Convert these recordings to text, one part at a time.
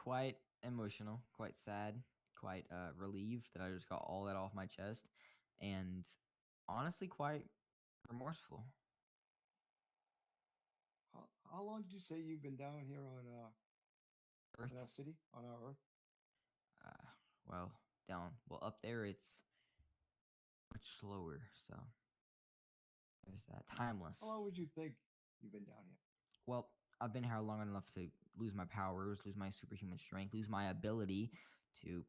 quite emotional, quite sad, quite relieved that I just got all that off my chest, and honestly, quite remorseful. How long did you say you've been down here on Earth, our city, on our Earth? uh, well, down, well, up there it's much slower, so there's that. How Timeless. long would you think you've been down here? Well, I've been here long enough to lose my powers, lose my superhuman strength, lose my ability to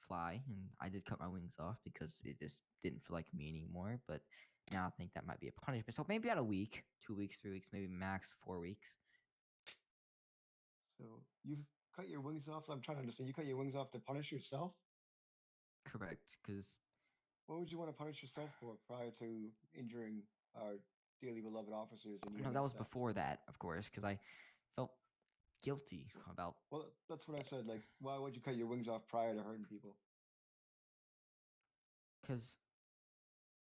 fly, and I did cut my wings off because it just didn't feel like me anymore. But now I think that might be a punishment. So maybe about a week, 2 weeks, 3 weeks, maybe max 4 weeks. So you've cut your wings off. I'm trying to understand. You cut your wings off to punish yourself? Correct, because What would you want to punish yourself for prior to injuring our dearly beloved officers and no, that EMS was staff? before that, of course, because I felt guilty Well, about well, that's what I said. Like, why would you cut your wings off prior to hurting people? because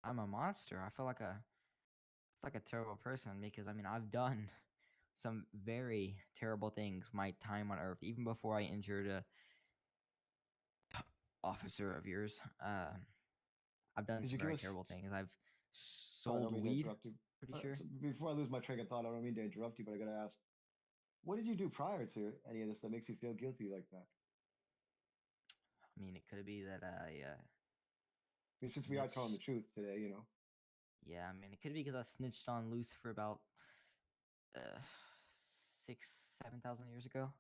I'm a monster. I feel like a terrible person because I mean I've done some very terrible things my time on Earth, even before I injured a officer of yours. I've done Could you some give very us? terrible things. I've Sorry, I sold don't mean to weed, interrupt you. pretty sure. So before I lose my train of thought, I don't mean to interrupt you, but I gotta ask, what did you do prior to any of this that makes you feel guilty like that? I mean, it could be that I I mean, since we are telling the snitched. truth today, you know. Yeah, I mean, it could be because I snitched on Lucifer about uh, 7,000 years ago.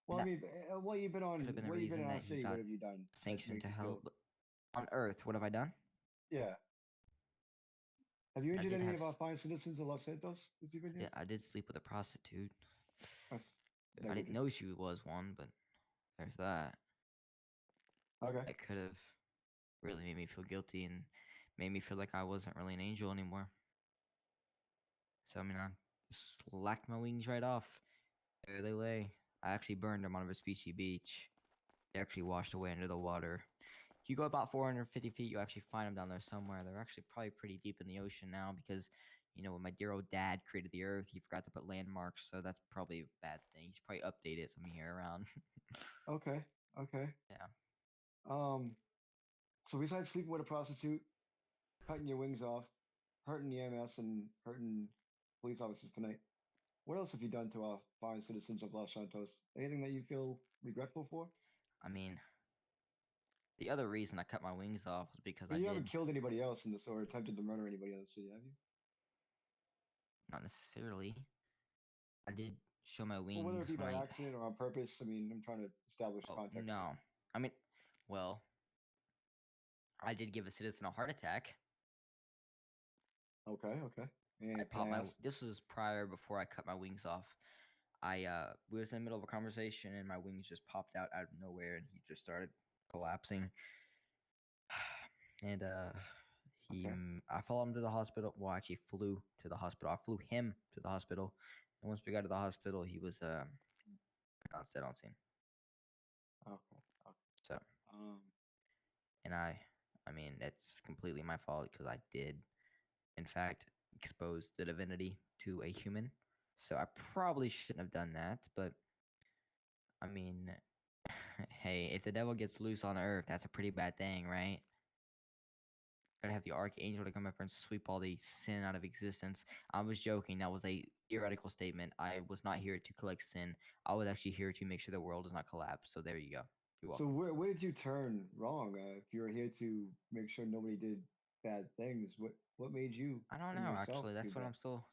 Well, And I that mean, what you've been could on, have been the what you've been in reason our that he city, what got have you done that sanctioned makes to you hell. feel? But on Earth, what have I done? Yeah. Have you I injured did any have, of our fine citizens of Los Santos since you've been here? I did sleep with a prostitute. That's I didn't negligent. know she was one, but there's that. Okay. That could have really made me feel guilty and made me feel like I wasn't really an angel anymore. So I mean, I slacked my wings right off. There they lay. I actually burned them on Vespucci Beach. They actually washed away under the water. If you go about 450 feet, you actually find them down there somewhere. They're actually probably pretty deep in the ocean now because, you know, when my dear old dad created the Earth, he forgot to put landmarks, so that's probably a bad thing. He should probably update it some year around. Okay. Okay. Yeah. Um. So besides sleeping with a prostitute, cutting your wings off, hurting the EMS, and hurting police officers tonight, what else have you done to our fine citizens of Los Santos? Anything that you feel regretful for? I mean, the other reason I cut my wings off was because I I mean, you did haven't killed anybody else in this or attempted to murder anybody in the city, have you? not necessarily. I did show my Well, whether it wings be when by I. accident or on purpose, I mean, I'm trying to establish Oh context here. no. I mean, well, I did give a citizen a heart attack. Okay, okay. I And can popped I my. ask? This was prior before I cut my wings off. We was in the middle of a conversation and my wings just popped out of nowhere and he just started collapsing. And Okay, I followed him to the hospital. Well, I actually flew to the hospital. I flew him to the hospital, and once we got to the hospital, he was pronounced dead on scene. okay, okay. So, Um, and I mean, it's completely my fault because I did, in fact, expose the divinity to a human. So I probably shouldn't have done that, but I mean, hey, if the devil gets loose on earth, that's a pretty bad thing, right? Gotta have the archangel to come up and sweep all the sin out of existence. I was joking. That was a theoretical statement. I was not here to collect sin. I was actually here to make sure the world does not collapse. So there you go. You're so welcome. where did you turn wrong? If you were here to make sure nobody did bad things, what made you I don't and know, yourself actually. do That's what bad? I'm still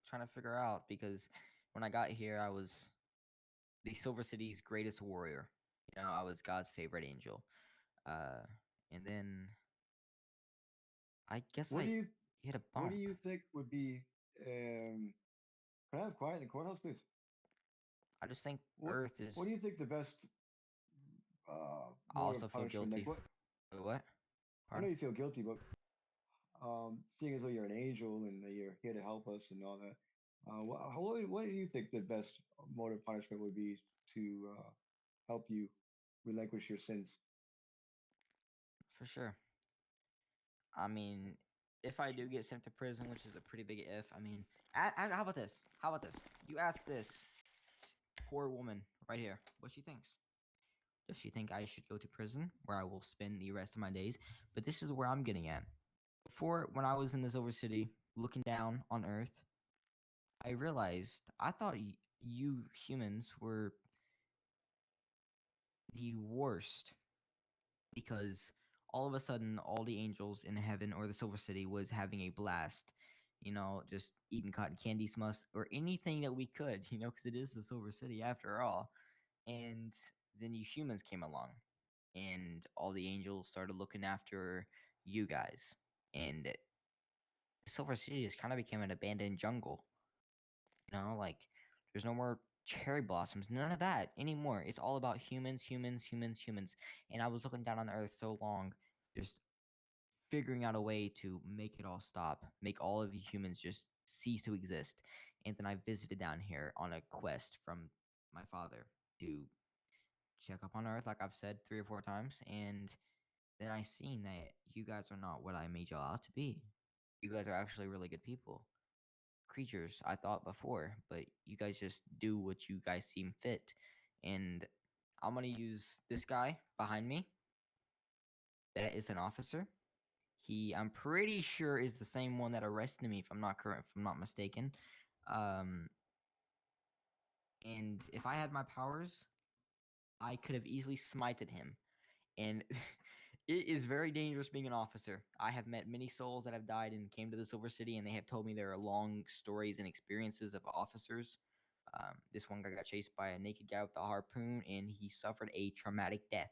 trying to figure out because when I got here, I was the Silver City's greatest warrior. You know, I was God's favorite angel. Uh, and then I guess What do I you hit a what do bump. you think would be? Can I have quiet in the courthouse, please? I just think What Earth is. what do you think the best I mode also of feel punishment? Like guilty. what? What? I know Pardon? you feel guilty, but seeing as though you're an angel and that you're here to help us and all that, what do you think the best mode of punishment would be to help you relinquish your sins? For sure. I mean, if I do get sent to prison, which is a pretty big if, I mean, how about this? How about this? You ask this poor woman right here, what she thinks. Does she think I should go to prison where I will spend the rest of my days? But this is where I'm getting at. Before, when I was in this overcity, looking down on Earth, I realized I thought you humans were the worst because all of a sudden, all the angels in heaven or the Silver City was having a blast. Just eating cotton candy smush or anything that we could, because it is the Silver City after all. And then you humans came along, and all the angels started looking after you guys. And Silver City has kind of became an abandoned jungle. Like there's no more cherry blossoms, none of that anymore. It's all about humans, humans, humans, humans. And I was looking down on the earth so long, just figuring out a way to make it all stop, make all of you humans just cease to exist. And then I visited down here on a quest from my father to check up on Earth, like I've said 3 or 4 times, and then I seen that you guys are not what I made y'all out to be. You guys are actually really good people, creatures I thought before, but you guys just do what you guys seem fit. And I'm gonna use this guy behind me. That is an officer. I'm pretty sure is the same one that arrested me, if I'm not correct, if I'm not mistaken. Um, and if I had my powers, I could have easily smited him. And it is very dangerous being an officer. I have met many souls that have died and came to the Silver City, and they have told me there are long stories and experiences of officers. This one guy got chased by a naked guy with a harpoon, and he suffered a traumatic death.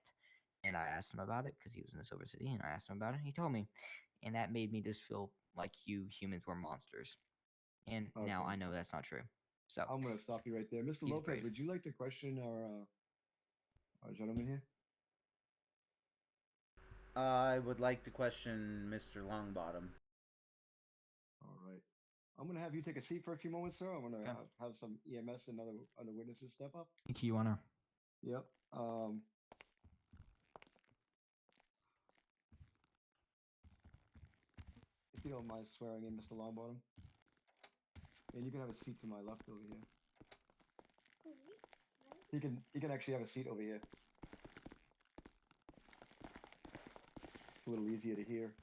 And I asked him about it because he was in the Silver City, and I asked him about it. And he told me, and that made me just feel like you humans were monsters. And now Okay. I know that's not true. So I'm gonna stop you right there, Mr. he's Lopez. brave. Would you like to question our gentleman here? I would like to question Mr. Longbottom. All right. I'm gonna have you take a seat for a few moments, sir. I'm gonna Okay. have some EMS and other witnesses step up. Thank you, Your Honor. Yep. If you don't mind swearing in, Mr. Longbottom, and you can have a seat to my left over here. He can actually have a seat over here. It's a little easier to hear.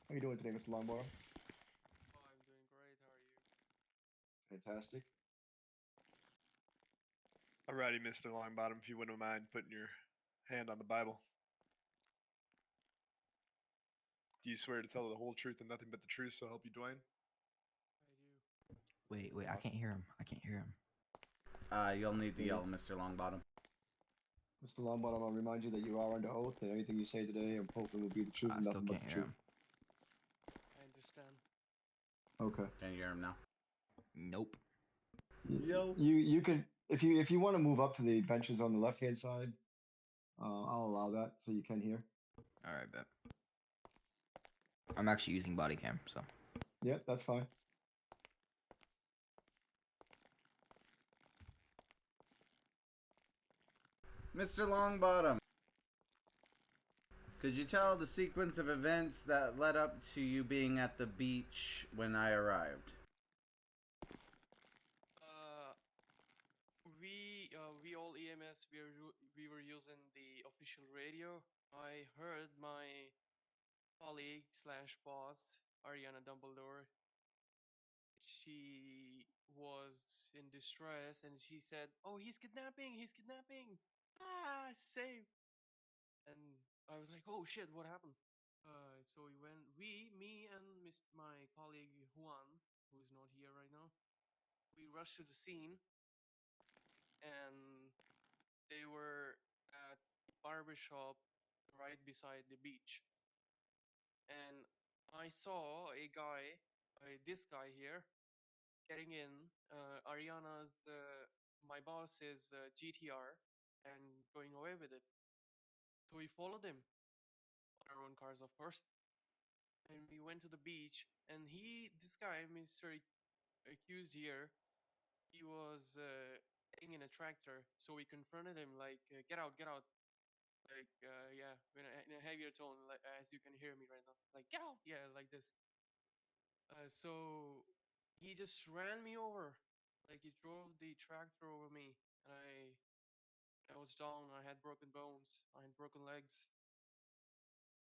How you doing today, Mr. Longbottom? Oh, I'm doing great. How are you? Fantastic. Alrighty, Mr. Longbottom, if you wouldn't mind putting your hand on the Bible. Do you swear to tell the whole truth and nothing but the truth, so help you, Dwayne? I do. Wait, I can't hear him. I can't hear him. You'll need to yell, Mr. Longbottom. Mr. Longbottom, I'll remind you that you are under oath, and anything you say today, I'm hoping will be the truth I and still nothing but can't the hear truth. him. I understand. Okay. Can you hear him now? Nope. Yo. You could if you want to move up to the benches on the left hand side, I'll allow that so you can hear. All right, bet. I'm actually using body cam, so. Yep, that's fine. Mr. Longbottom, could you tell the sequence of events that led up to you being at the beach when I arrived? Uh, we all EMS we were using the official radio. I heard my colleague slash boss Ariana Dumbledore. She was in distress and she said, "Oh, he's kidnapping! He's kidnapping! Ah, save!" And I was like, "Oh shit, what happened?" So me and my colleague Juan, who is not here right now, we rushed to the scene, and they were at a barber shop right beside the beach. And I saw this guy here, getting in Ariana's, my boss's GTR and going away with it. So we followed him on our own cars, of course, and we went to the beach. And this guy, Mr. Accused here, he was getting in a tractor. So we confronted him like, "Get out, get out!" Like, yeah, in a heavier tone, like as you can hear me right now. Like, "Get out!" Yeah, like this. So he just ran me over. Like he drove the tractor over me, and I was down. I had broken bones. I had broken legs.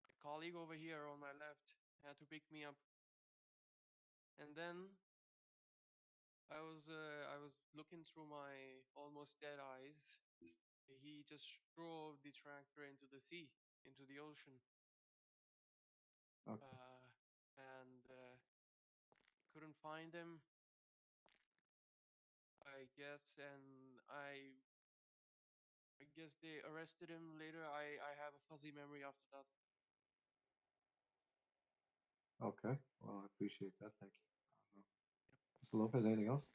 My colleague over here on my left had to pick me up. And then I was looking through my almost dead eyes. He just drove the tractor into the sea, into the ocean. Okay. And couldn't find him, I guess, and I guess they arrested him later. I have a fuzzy memory after that. Okay. Well, I appreciate that. Thank you. Mr. Lopez, anything else?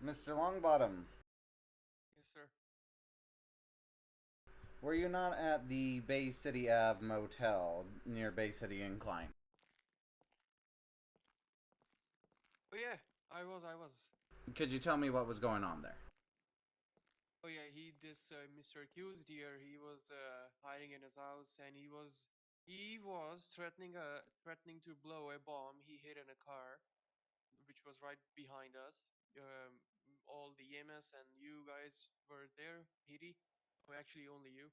Mr. Longbottom, Yes, sir. were you not at the Bay City Ave Motel near Bay City Incline? Oh yeah, I was. Could you tell me what was going on there? Oh yeah, this Mr. Accused here, he was hiding in his house, and he was threatening to blow a bomb he hid in a car, which was right behind us. All the EMS and you guys were there, PD. Oh, actually, only you.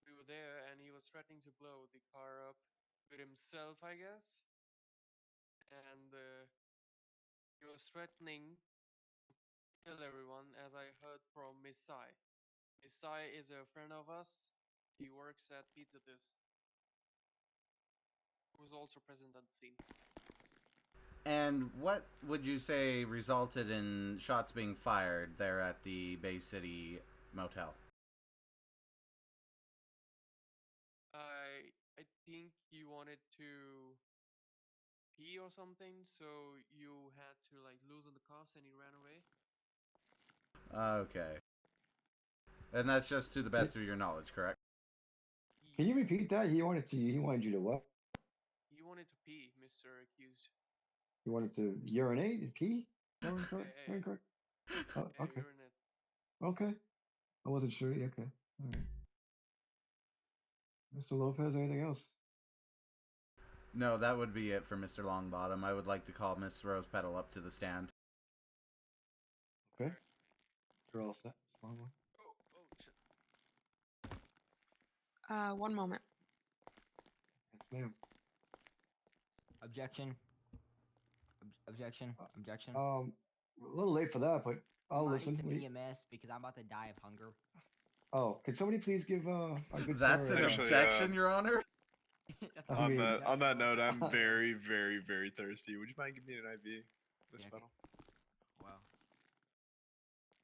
We were there, and he was threatening to blow the car up with himself, I guess. And he was threatening to kill everyone, as I heard from Miss Sai. Miss Sai is a friend of us. She works at Pizza Dis. Who was also present at the scene. And what would you say resulted in shots being fired there at the Bay City Motel? I think you wanted to pee or something, so you had to like loosen the cuffs, and he ran away. Okay. And that's just to the best of your knowledge, correct? Can you repeat that? He wanted you to what? He wanted to pee, Mr. Accused. He wanted to urinate and pee? That was correct. Yeah, Correct. Oh, yeah, okay. urinate. Okay. I wasn't sure. Okay. All right. Mr. Lopez, anything else? No, that would be it for Mr. Longbottom. I would like to call Miss Rose Petal up to the stand. Okay. Alright. You're all set. Small one. Oh, shit. 1 moment. Yes, ma'am. Objection. Objection. Objection. A little late for that, but I'll Need listen. some Wait. EMS because I'm about to die of hunger. Oh, can somebody please give our good That's sir an Actually, objection, Your Honor? That's I not On mean- that on that note, I'm Uh, very, very, very thirsty. Would you mind giving me an IV, Miss Yeah, Petal? Wow.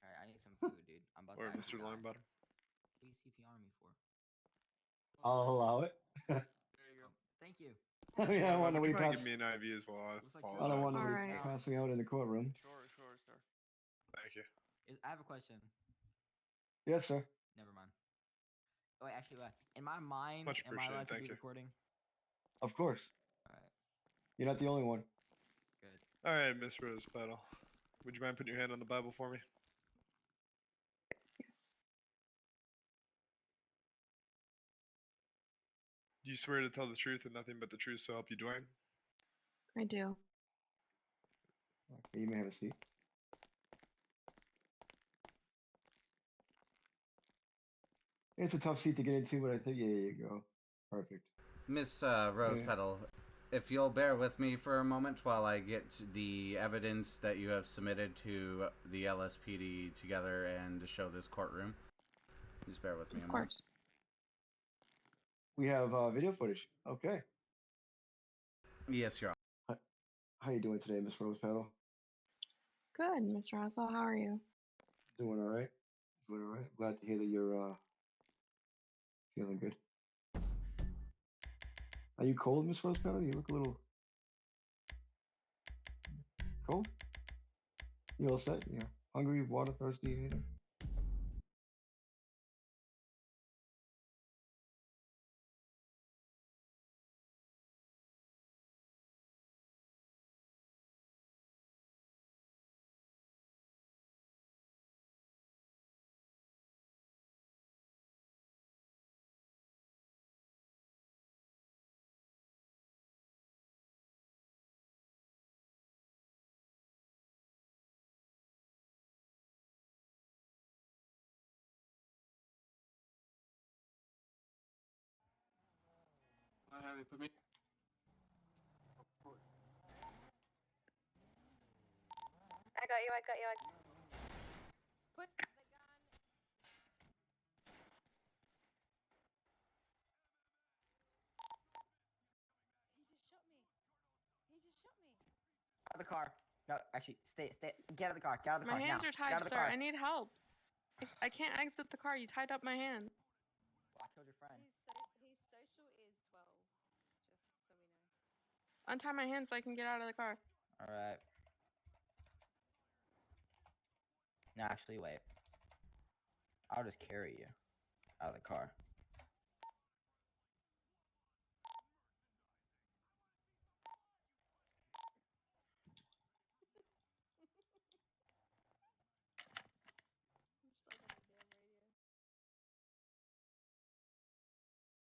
Alright, I need some food, dude. I'm about Or to actually Mr. die. Longbottom? What are you CPR me for? I'll allow it. There you go. Thank you. I mean, I don't want Would you nobody mind pass. giving me an IV as well? I Looks like you're I don't want apologize. nobody Alright. passing out in the courtroom. Sure, sir. Thank you. I have a question. Yes, sir. Never mind. Oh, wait, actually, in my mind, Much am I allowed appreciated, to thank be you. recording? Of course. Alright, Uh, You're not the only one. good. All right, Miss Rose Petal. Would you mind putting your hand on the Bible for me? Yes. Do you swear to tell the truth and nothing but the truth, so help you, Dwayne? I do. Okay, you may have a seat. It's a tough seat to get into, but I think, yeah, you go. Perfect. Miss Rose Yeah. Petal, if you'll bear with me for a moment while I get the evidence that you have submitted to the LSPD together and to show this courtroom. Just bear with me Of a moment. course. We have video footage. Okay. Yes, Your Honor. How you doing today, Miss Rose Petal? Good, Mr. Oswald. How are you? Doing all right. Doing all right. Glad to hear that you're feeling good. Are you cold, Miss Rose Petal? You look a little cold. You all set? Yeah. Hungry, water, thirsty, anything? you put me? I got you. Put the gun. He just shot me. Out of the car. No, actually, stay. Get out of the car. Get out of the My car. hands now. are Get out tied, of the sir. car. I need help. I can't exit the car. You tied up my hand. Well, I killed your friend. His social is 12. Just so we know. Untie my hand so I can get out of the car. All right. No, actually, wait. I'll just carry you out of the car.